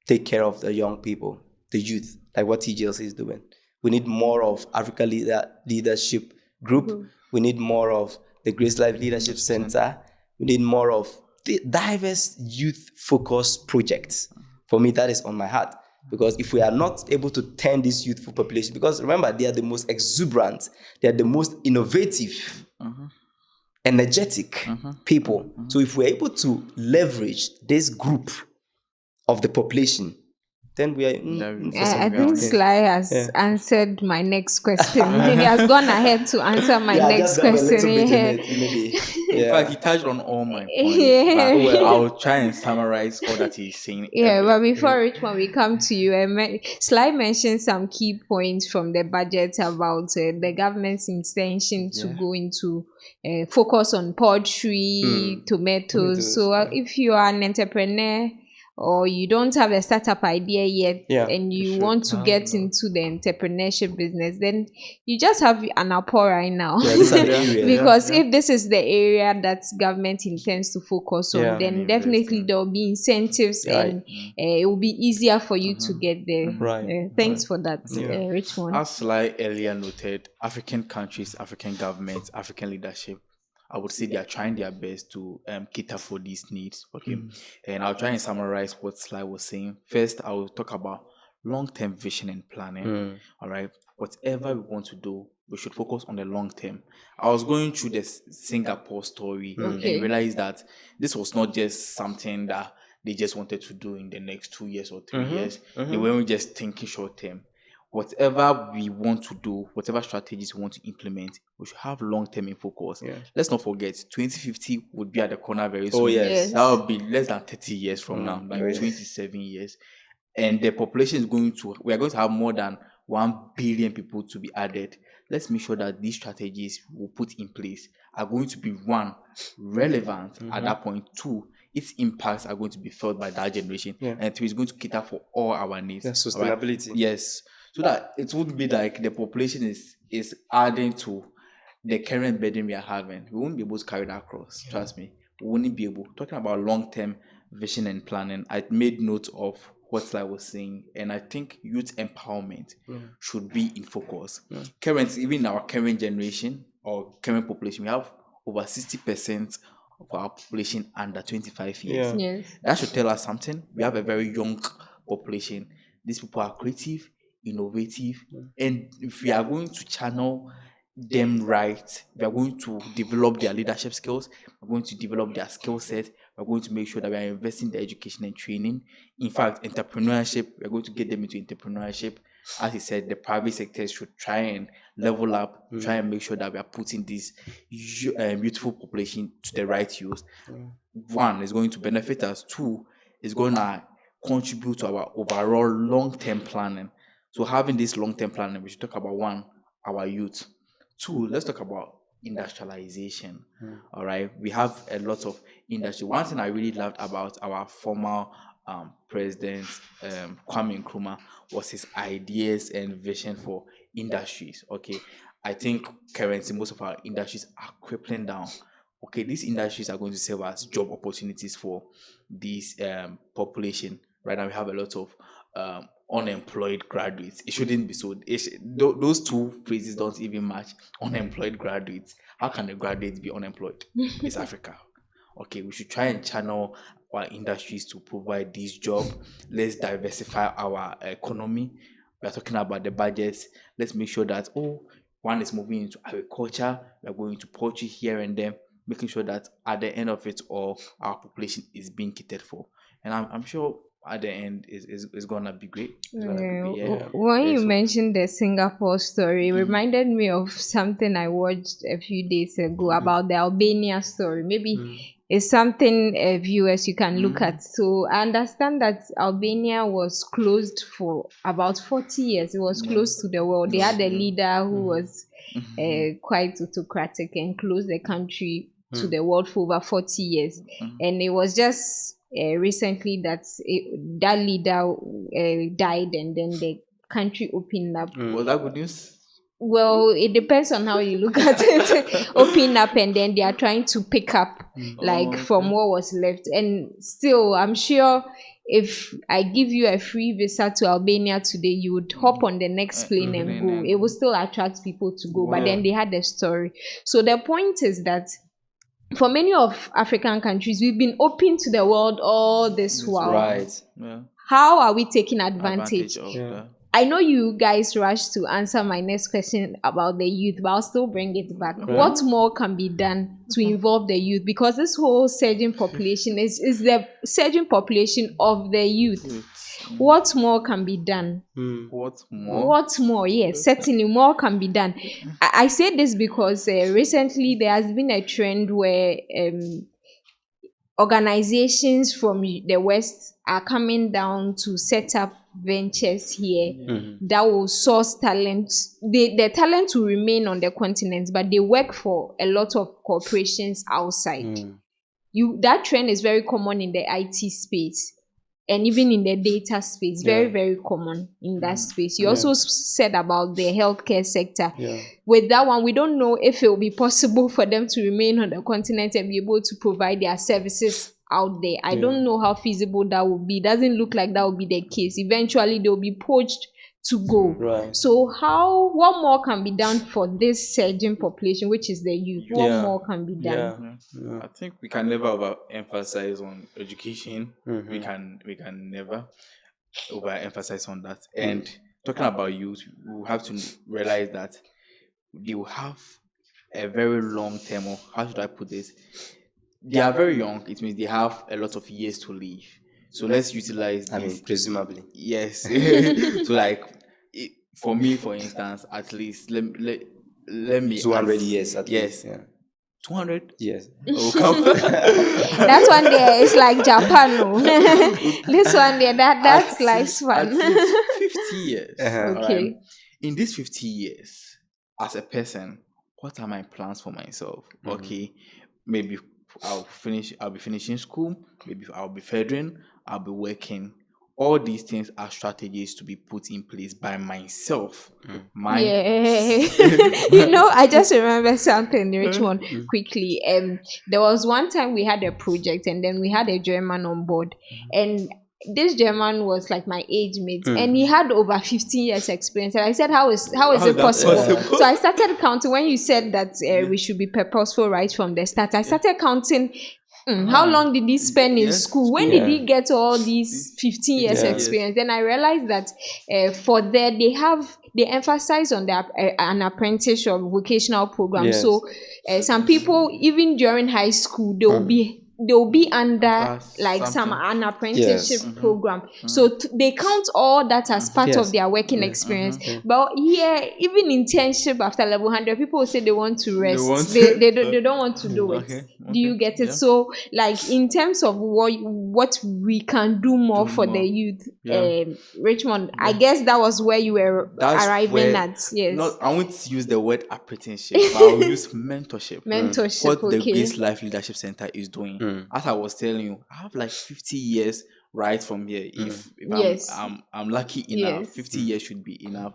take care of the young people, the youth, like what TGLC is doing. We need more of Africa Leadership Group. We need more of the Grace Life Leadership Center. We need more of the diverse youth-focused projects. For me, that is on my heart. Because if we are not able to turn this youthful population, because remember, they are the most exuberant, they are the most innovative, energetic people. So if we're able to leverage this group of the population, then we are. I think Sly has answered my next question. He has gone ahead to answer my next question. In fact, he touched on all my points. I'll try and summarize all that he's saying. But before Richmond, we come to you. Sly mentioned some key points from the budget about the government's intention to go into focus on poultry, tomatoes. So if you are an entrepreneur, or you don't have a startup idea yet, and you want to get into the entrepreneurship business, then you just have an apple right now. Because if this is the area that government intends to focus on, then definitely there will be incentives and it will be easier for you to get there. Thanks for that, Richmond. As Sly earlier noted, African countries, African governments, African leadership, I would say they are trying their best to cater for these needs. And I'll try and summarize what Sly was saying. First, I will talk about long-term vision and planning. All right. Whatever we want to do, we should focus on the long term. I was going through the Singapore story and realized that this was not just something that they just wanted to do in the next 2 years or 3 years. They weren't just thinking short term. Whatever we want to do, whatever strategies we want to implement, we should have long-term in focus. Let's not forget, 2050 would be at the corner very soon. That will be less than 30 years from now, like 27 years. And the population is we are going to have more than 1 billion people to be added. Let's make sure that these strategies we put in place are going to be, one, relevant at that point. Two, its impacts are going to be felt by that generation. And three, is going to cater for all our needs. Sustainability. Right? Yes. So that it wouldn't be like the population is adding to the current burden we are having. We won't be able to carry that across. Trust me. We won't be able. Talking about long-term vision and planning, I made note of what I was saying, and I think youth empowerment should be in focus. Currently, even in our current generation or current population, we have over 60% of our population under 25 years. That should tell us something. We have a very young population. These people are creative, innovative, and if we are going to channel them right, we are going to develop their leadership skills, we're going to develop their skill set, we're going to make sure that we are investing in their education and training. In fact, entrepreneurship, we're going to get them into entrepreneurship. As he said, the private sector should try and level up, try and make sure that we are putting this beautiful population to the right use. One, is going to benefit us. Two, is going to contribute to our overall long-term planning. So having this long-term planning, we should talk about one, our youth. Two, let's talk about industrialization. All right, we have a lot of industry. One thing I really loved about our former president Kwame Nkrumah was his ideas and vision for industries. Okay, I think currently most of our industries are crippling down. Okay, these industries are going to serve as job opportunities for this population. Right now, we have a lot of unemployed graduates. It shouldn't be so. Those two phrases don't even match. Unemployed graduates. How can a graduate be unemployed? It's Africa. Okay, we should try and channel our industries to provide this job. Let's diversify our economy. We are talking about the budgets. Let's make sure that one is moving into agriculture. We are going to poultry here and there, making sure that at the end of it all, our population is being catered for. And I'm sure at the end is gonna be great. When you mentioned the Singapore story, it reminded me of something I watched a few days ago about the Albania story. Maybe it's something viewers you can look at. So I understand that Albania was closed for about 40 years. It was closed to the world. They had a leader who was quite autocratic and closed the country to the world for over 40 years. And it was just recently that that leader died, and then the country opened up. Was that good news? Well, it depends on how you look at it. Open up, and then they are trying to pick up from what was left. And still, I'm sure if I give you a free visa to Albania today, you would hop on the next plane and go. It will still attract people to go. But then they had a story. So the point is that for many of African countries, we've been open to the world all this while. Right. Yeah. How are we taking advantage? Of I know you guys rushed to answer my next question about the youth, but I'll still bring it back. What more can be done to involve the youth? Because this whole surging population is the surging population of the youth. What more can be done? What more? What more? Yes, certainly more can be done. I say this because recently there has been a trend where organizations from the West are coming down to set up ventures here that will source talent. The talent will remain on the continent, but they work for a lot of corporations outside. That trend is very common in the IT space. And even in the data space, very, very common in that space. You also said about the healthcare sector. With that one, we don't know if it will be possible for them to remain on the continent and be able to provide their services out there. I don't know how feasible that will be. It doesn't look like that will be the case. Eventually, they'll be poached to go. Right. So what more can be done for this surging population, which is the youth? What more can be done? I think we can never overemphasize on education. We can never overemphasize on that. And talking about youth, we have to realize that they will have a very long term, or how should I put this? They are very young. It means they have a lot of years to live. So let's utilize this. I mean, presumably. Yes. So for me, for instance, at least let me 200 years at least. Yes. 200? Yes. Oh, come. That one there is like Japan. No? This one there, that's lifespan. 50 years. Okay. Right? In these 50 years, as a person, what are my plans for myself? Okay, maybe I'll be finishing school. Maybe I'll be furthering. I'll be working. All these things are strategies to be put in place by myself. I just remember something, Richmond, quickly. There was one time we had a project, and then we had a German on board, and this German was like my age mate, and he had over 15 years experience. And I said, how is it possible? So I started counting. When you said that we should be purposeful right from the start, I started counting How long did he spend in Yes, school? When did he get all these 15 years experience? Then I realized that for there they emphasize on an apprenticeship or vocational program. Yes. So some people, even during high school, they'll be under like an apprenticeship program. So they count all that as part of their working experience. But here, even internship after level 100, people will say they want to rest. They don't want to do it. Do you get it? So like in terms of what we can do more for the youth, Richmond, I guess that was where you were arriving at. Yes. I won't use the word apprenticeship, but I'll use mentorship. Mentorship. What the Grace Life Leadership Center is doing. As I was telling you, I have like 50 years right from here. If I'm lucky enough, 50 years should be enough.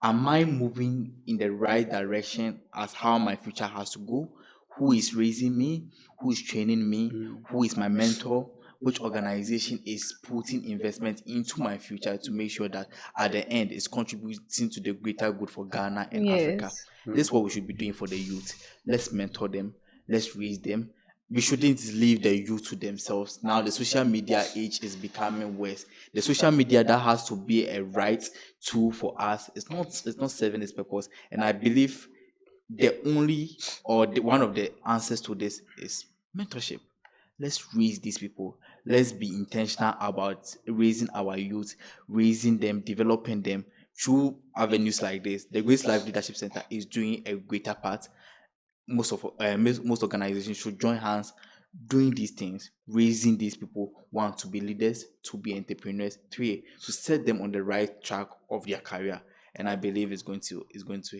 Am I moving in the right direction as how my future has to go? Who is raising me? Who is training me? Who is my mentor? Which organization is putting investment into my future to make sure that at the end it's contributing to the greater good for Ghana and Africa? This is what we should be doing for the youth. Let's mentor them. Let's raise them. We shouldn't leave the youth to themselves. Now the social media age is becoming worse. The social media that has to be a right tool for us. It's not serving its purpose. And I believe one of the answers to this is mentorship. Let's raise these people. Let's be intentional about raising our youth, raising them, developing them through avenues like this. The Grace Life Leadership Center is doing a greater part. Most organizations should join hands doing these things, raising these people, one, to be leaders, to be entrepreneurs, three, to set them on the right track of their career. And I believe it's going to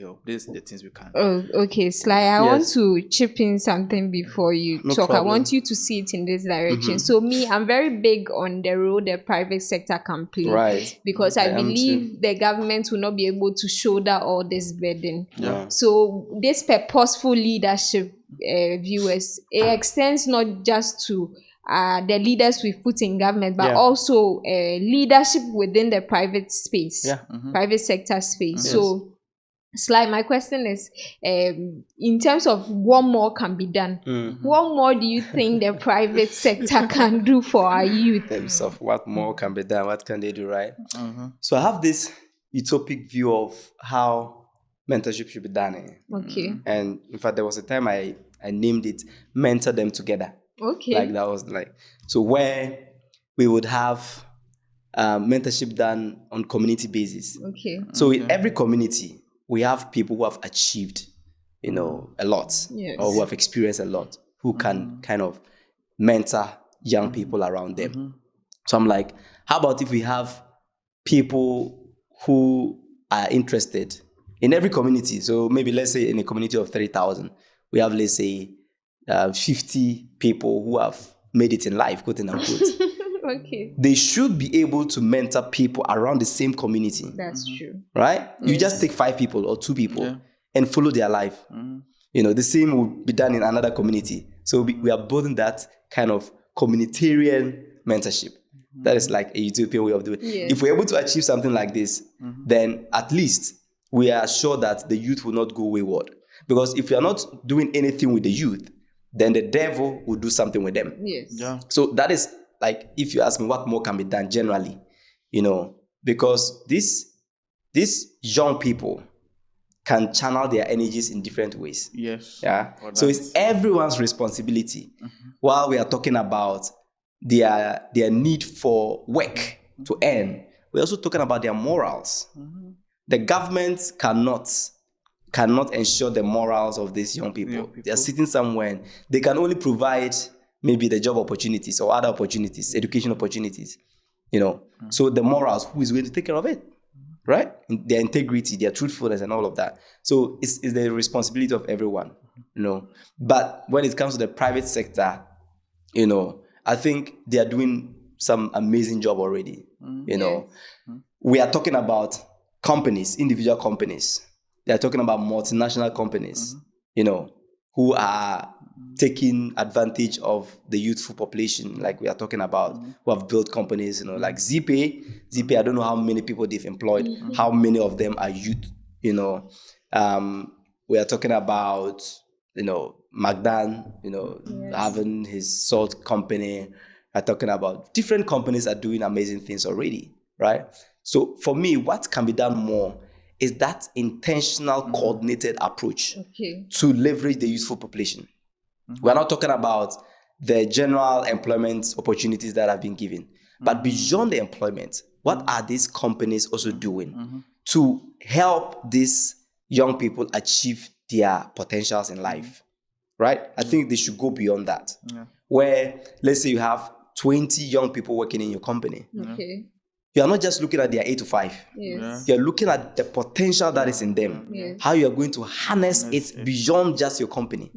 help. These are the things we can. Oh, okay, Sly. I want to chip in something before you talk. Problem. I want you to see it in this direction. So me, I'm very big on the role the private sector can play. Right. Because I believe the government will not be able to shoulder all this burden. Yeah. So this purposeful leadership, viewers, it extends not just to the leaders we've put in government, but also leadership within the private space, private sector space. So, Sly, my question is, in terms of what more can be done, what more do you think the private sector can do for our youth? In terms of what more can be done, what can they do, right? So I have this utopic view of how mentorship should be done. Okay. And in fact, there was a time I named it Mentor Them Together. Okay. Like that was like, so where we would have mentorship done on community basis. Okay. So in every community, we have people who have achieved, a lot, or who have experienced a lot, who can kind of mentor young people around them. So I'm like, how about if we have people who are interested in every community? So maybe let's say in a community of 3,000, we have, let's say, 50 people who have made it in life, quote unquote. Okay. They should be able to mentor people around the same community. That's true. Right? Yes. You just take 5 people or 2 people and follow their life. The same will be done in another community. So we are building that kind of communitarian mentorship. That is like a utopian way of doing it. Yes. If we're able to achieve something like this, then at least we are sure that the youth will not go wayward. Because if we are not doing anything with the youth, then the devil will do something with them. Yes. Yeah. So that is like, if you ask me what more can be done generally, because these young people can channel their energies in different ways. Yes. Yeah. So it's everyone's responsibility. While we are talking about their need for work to earn, we're also talking about their morals. The government cannot ensure the morals of these young people. They are sitting somewhere and they can only provide maybe the job opportunities or other opportunities, education opportunities, So the morals, who is going to take care of it, right? Their integrity, their truthfulness and all of that. So it's the responsibility of everyone, But when it comes to the private sector, I think they are doing some amazing job already, We are talking about companies, individual companies. They are talking about multinational companies, who are taking advantage of the youthful population, like we are talking about, who have built companies, like ZPay. ZPay, I don't know how many people they've employed, how many of them are youth, We are talking about, Magdan, having his salt company. Are talking about different companies are doing amazing things already, right? So for me, what can be done more is that intentional, coordinated approach to leverage the youthful population. We're not talking about the general employment opportunities that have been given, but beyond the employment, what are these companies also doing to help these young people achieve their potentials in life, right? I think they should go beyond that. Where, let's say you have 20 young people working in your company. You are not just looking at their 8 to 5. You're looking at the potential that is in them. How you are going to harness it beyond just your company.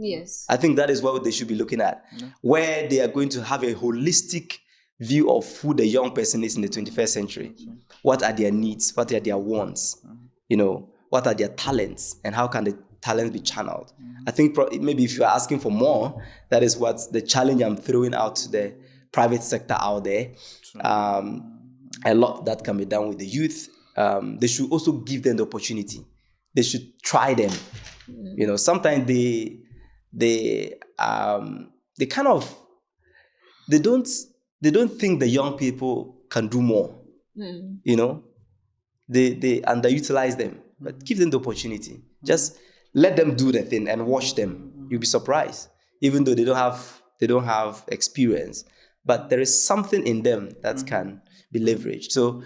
I think that is what they should be looking at. Where they are going to have a holistic view of who the young person is in the 21st century. What are their needs? What are their wants? What are their talents? And how can the talents be channeled? I think maybe if you are asking for more, that is what the challenge I'm throwing out to the private sector out there. A lot that can be done with the youth. They should also give them the opportunity. They should try them. Sometimes they kind of they don't think the young people can do more. They underutilize them, but give them the opportunity. Just let them do the thing and watch them. You'll be surprised, even though they don't have experience. But there is something in them that can be leveraged. So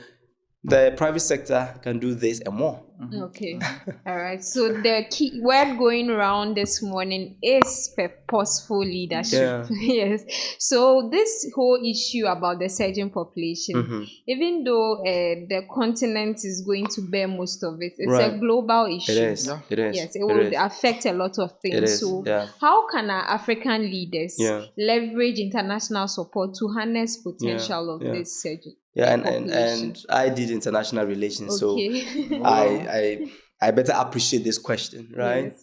the private sector can do this and more. Okay. All right. So the key word going around this morning is purposeful leadership. Yes. So this whole issue about the surging population, even though the continent is going to bear most of it, it's a global issue. It is. Yes, it will affect a lot of things. So how can our African leaders leverage international support to harness potential of this surging? And I did international relations, so I better appreciate this question, right?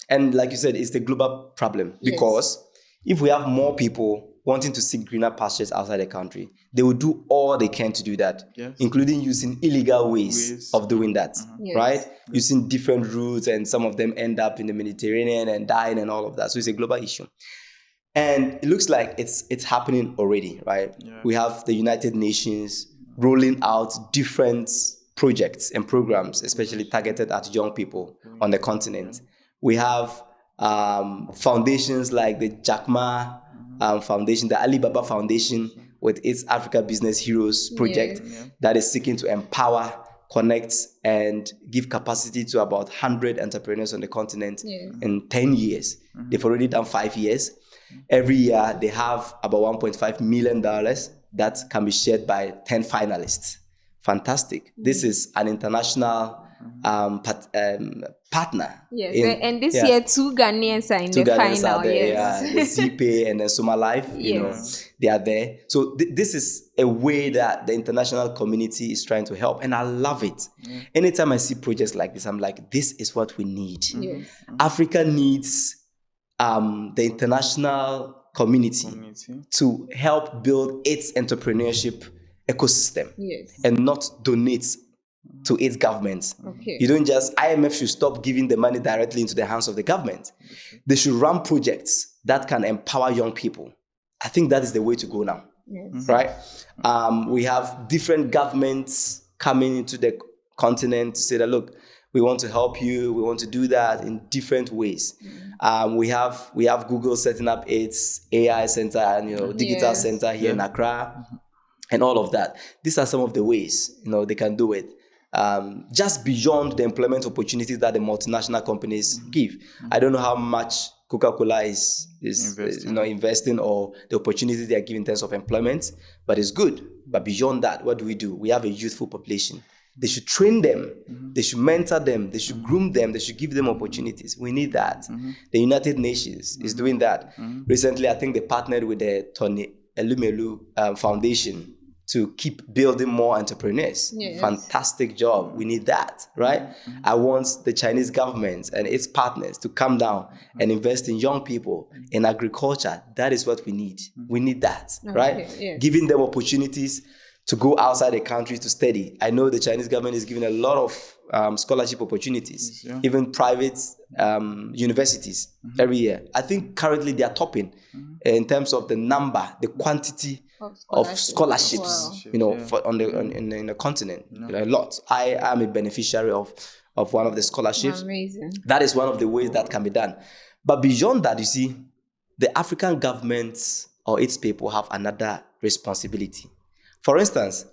And like you said, it's the global problem, because if we have more people wanting to seek greener pastures outside the country, they will do all they can to do that, including using illegal ways of doing that, right? Using different routes, and some of them end up in the Mediterranean and dying and all of that. So it's a global issue. And it looks like it's happening already, right? We have the United Nations rolling out different projects and programs, especially targeted at young people on the continent. We have foundations like the Jack Ma Foundation, the Alibaba Foundation, with its Africa Business Heroes project that is seeking to empower, connect, and give capacity to about 100 entrepreneurs on the continent in 10 years. They've already done 5 years. Every year, they have about $1.5 million that can be shared by 10 finalists. Fantastic. This is an international partner. Yes, and this year, 2 Ghanaians are in the final. The ZPay and the Suma Life, they are there. So this is a way that the international community is trying to help, and I love it. Anytime I see projects like this, I'm like, this is what we need. Africa needs the international community to help build its entrepreneurship ecosystem and not donate to its government. You don't just, IMF should stop giving the money directly into the hands of the government. They should run projects that can empower young people. I think that is the way to go now, right? We have different governments coming into the continent to say that, look, we want to help you. We want to do that in different ways. We have Google setting up its AI center and digital center here in Accra, and all of that. These are some of the ways they can do it. Just beyond the employment opportunities that the multinational companies give. I don't know how much Coca-Cola is investing, or the opportunities they are giving in terms of employment, but it's good. But beyond that, what do? We have a youthful population. They should train them. They should mentor them. They should groom them. They should give them opportunities. We need that. The United Nations is doing that. Recently, I think they partnered with the Tony Elumelu Foundation to keep building more entrepreneurs. Fantastic job. We need that, right? I want the Chinese government and its partners to come down and invest in young people in agriculture. That is what we need. We need that, right? Giving them opportunities to go outside the country to study. I know the Chinese government is giving a lot of scholarship opportunities, even private universities every year. I think currently they are topping in terms of the number, the quantity of scholarships, in the continent. A lot. I am a beneficiary of one of the scholarships. Amazing. That is one of the ways that can be done. But beyond that, you see, the African governments or its people have another responsibility. For instance,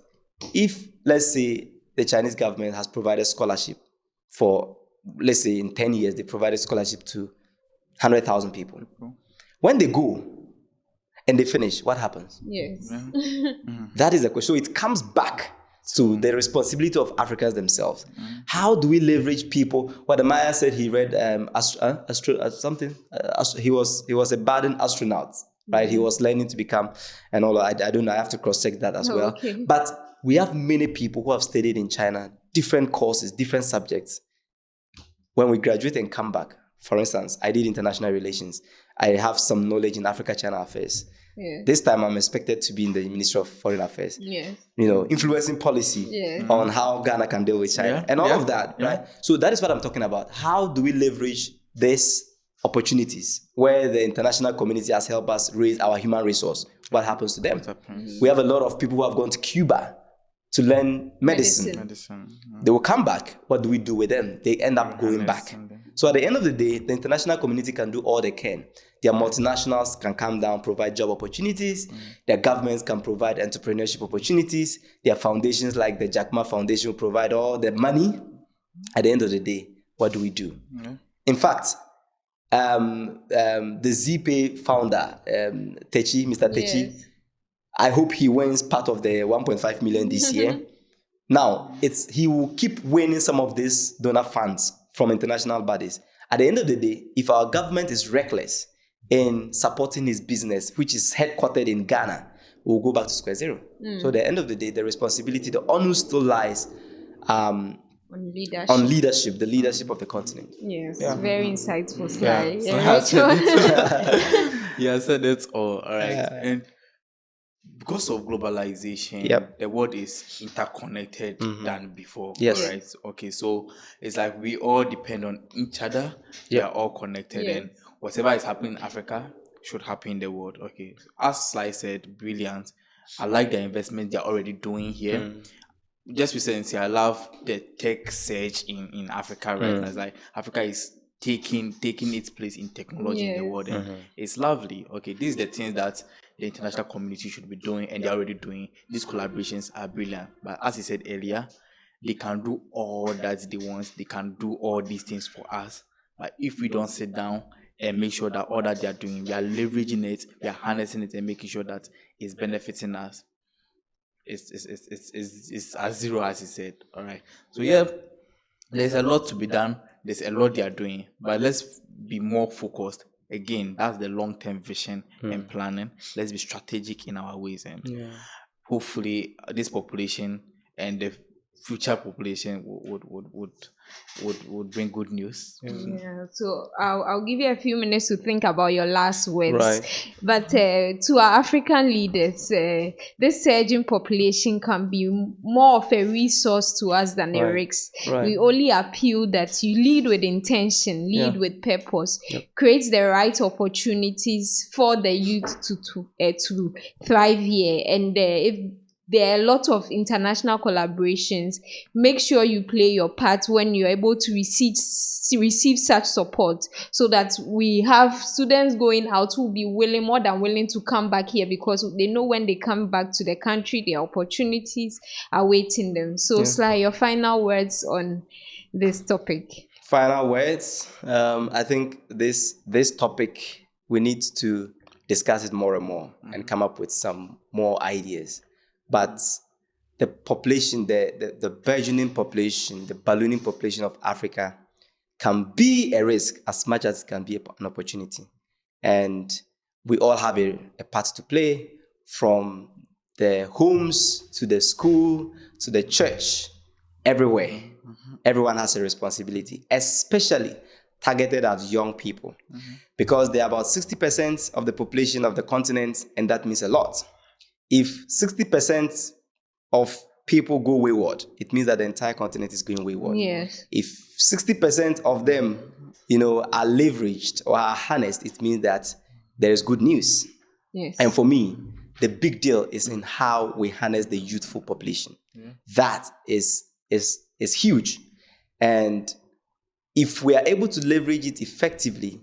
if, let's say, the Chinese government has provided scholarship for, let's say, in 10 years, they provided scholarship to 100,000 people. When they go and they finish, what happens? Yes. That is the question. So it comes back to the responsibility of Africans themselves. How do we leverage people? What the Maya said, he read something. He was a budding astronaut, right? He was learning to become, and all. I don't know. I have to cross-check that as well. Okay. But we have many people who have studied in China, different courses, different subjects. When we graduate and come back, for instance, I did international relations. I have some knowledge in Africa-China affairs. Yeah. This time I'm expected to be in the Ministry of Foreign Affairs. Yes. Influencing policy on how Ghana can deal with China and all of that, right? So that is what I'm talking about. How do we leverage these opportunities where the international community has helped us raise our human resource? What happens to them? We have a lot of people who have gone to Cuba to learn medicine. They will come back. What do we do with them? They end up going back. So at the end of the day, the international community can do all they can. Their multinationals can come down, provide job opportunities. Their governments can provide entrepreneurship opportunities. Their foundations like the Jack Ma Foundation will provide all the money. At the end of the day, what do we do? In fact, the ZPay founder, Mr. Techi, I hope he wins part of the 1.5 million this year. Now, he will keep winning some of these donor funds from international bodies. At the end of the day, if our government is reckless in supporting his business, which is headquartered in Ghana, we'll go back to square zero. So at the end of the day, the responsibility, the onus still lies on leadership, the leadership of the continent. Yes, very insightful slide. Yeah, so that's all right. And because of globalization, the world is interconnected than before. Yes. Right? Okay, so it's like we all depend on each other. We are all connected, and whatever is happening in Africa should happen in the world. Okay, as Sly said, brilliant. I like the investment they're already doing here. Just recently, I love the tech surge in Africa right now. It's like Africa is taking its place in technology in the world, and it's lovely. Okay, these are the things that the international community should be doing, and they're already doing. These collaborations are brilliant. But as he said earlier, they can do all that they want. They can do all these things for us. But if we don't sit down and make sure that all that they are doing, we are leveraging it, we are harnessing it, and making sure that it's benefiting us, it's as zero as he said. All right. So there's a lot to be done. There's a lot they are doing, but let's be more focused. Again, that's the long-term vision and planning. Let's be strategic in our ways, and hopefully this population and the future population would bring good news. Yeah, so I'll give you a few minutes to think about your last words. Right. But to our African leaders, this surging population can be more of a resource to us than a risk. Right. We only appeal that you lead with intention, lead with purpose, create the right opportunities for the youth to thrive here. And if there are a lot of international collaborations, make sure you play your part when you're able to receive such support, so that we have students going out who will be more than willing to come back here, because they know when they come back to the country, the opportunities are waiting them. So Sly, your final words on this topic. Final words. I think this topic, we need to discuss it more and more and come up with some more ideas. But the population, the burgeoning population, the ballooning population of Africa can be a risk as much as it can be an opportunity. And we all have a part to play, from the homes to the school to the church, everywhere. Everyone has a responsibility, especially targeted at young people, because they are about 60% of the population of the continent, and that means a lot. If 60% of people go wayward, it means that the entire continent is going wayward. Yes. If 60% of them, are leveraged or are harnessed, it means that there is good news. Yes. And for me, the big deal is in how we harness the youthful population. That is huge. And if we are able to leverage it effectively,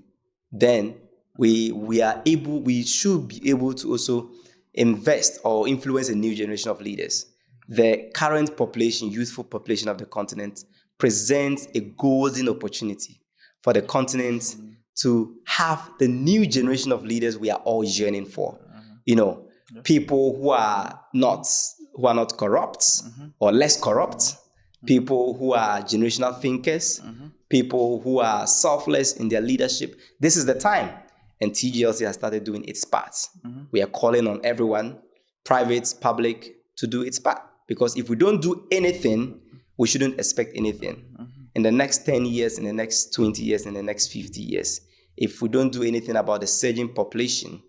then we should be able to also invest or influence a new generation of leaders. The current population, youthful population of the continent, presents a golden opportunity for the continent to have the new generation of leaders we are all yearning for. People who are not corrupt or less corrupt, people who are generational thinkers, people who are selfless in their leadership. This is the time. And TGLC has started doing its part. We are calling on everyone, private, public, to do its part. Because if we don't do anything, we shouldn't expect anything. In the next 10 years, in the next 20 years, in the next 50 years, if we don't do anything about the surging population,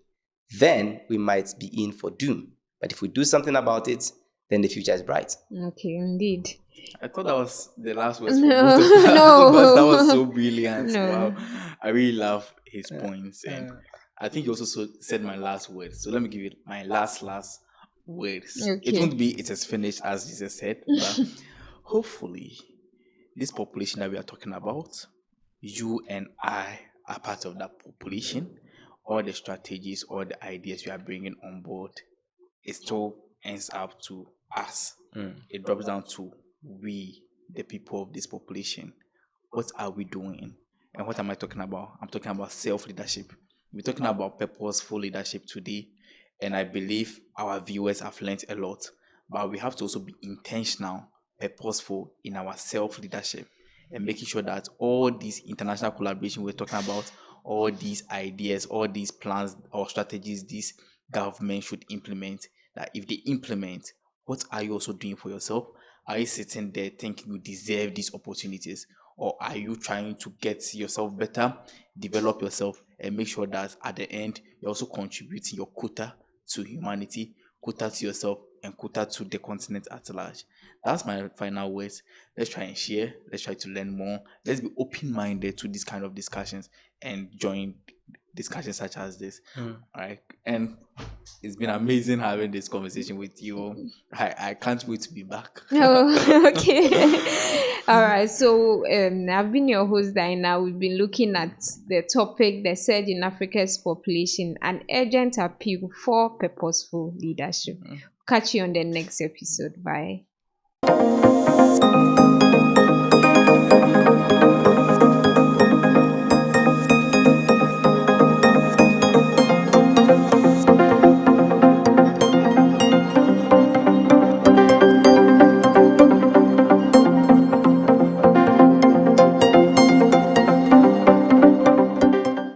then we might be in for doom. But if we do something about it, then the future is bright. Okay, indeed. I thought that was the last words. No, for both of us, no. because that was so brilliant. No. Wow. I really love his points. And I think you also said my last words. So let me give you my last words. Okay. It won't be it is finished as Jesus said, but hopefully this population that we are talking about, you and I are part of that population. All the strategies, all the ideas we are bringing on board, it still ends up to us. It drops down to we, the people of this population. What are we doing? And what am I talking about? I'm talking about self-leadership. We're talking about purposeful leadership today. And I believe our viewers have learned a lot. But we have to also be intentional, purposeful in our self-leadership and making sure that all these international collaboration we're talking about, all these ideas, all these plans or strategies these governments should implement, that if they implement, what are you also doing for yourself? Are you sitting there thinking you deserve these opportunities? Or are you trying to get yourself better, develop yourself, and make sure that at the end, you're also contributing your quota to humanity, quota to yourself, and quota to the continent at large? That's my final words. Let's try and share. Let's try to learn more. Let's be open-minded to these kind of discussions and join discussions such as this. All right. And it's been amazing having this conversation with you. I can't wait to be back. Oh, okay. All right. So I've been your host, Diana. We've been looking at the topic, the surge in Africa's population, an urgent appeal for purposeful leadership. Catch you on the next episode. Bye.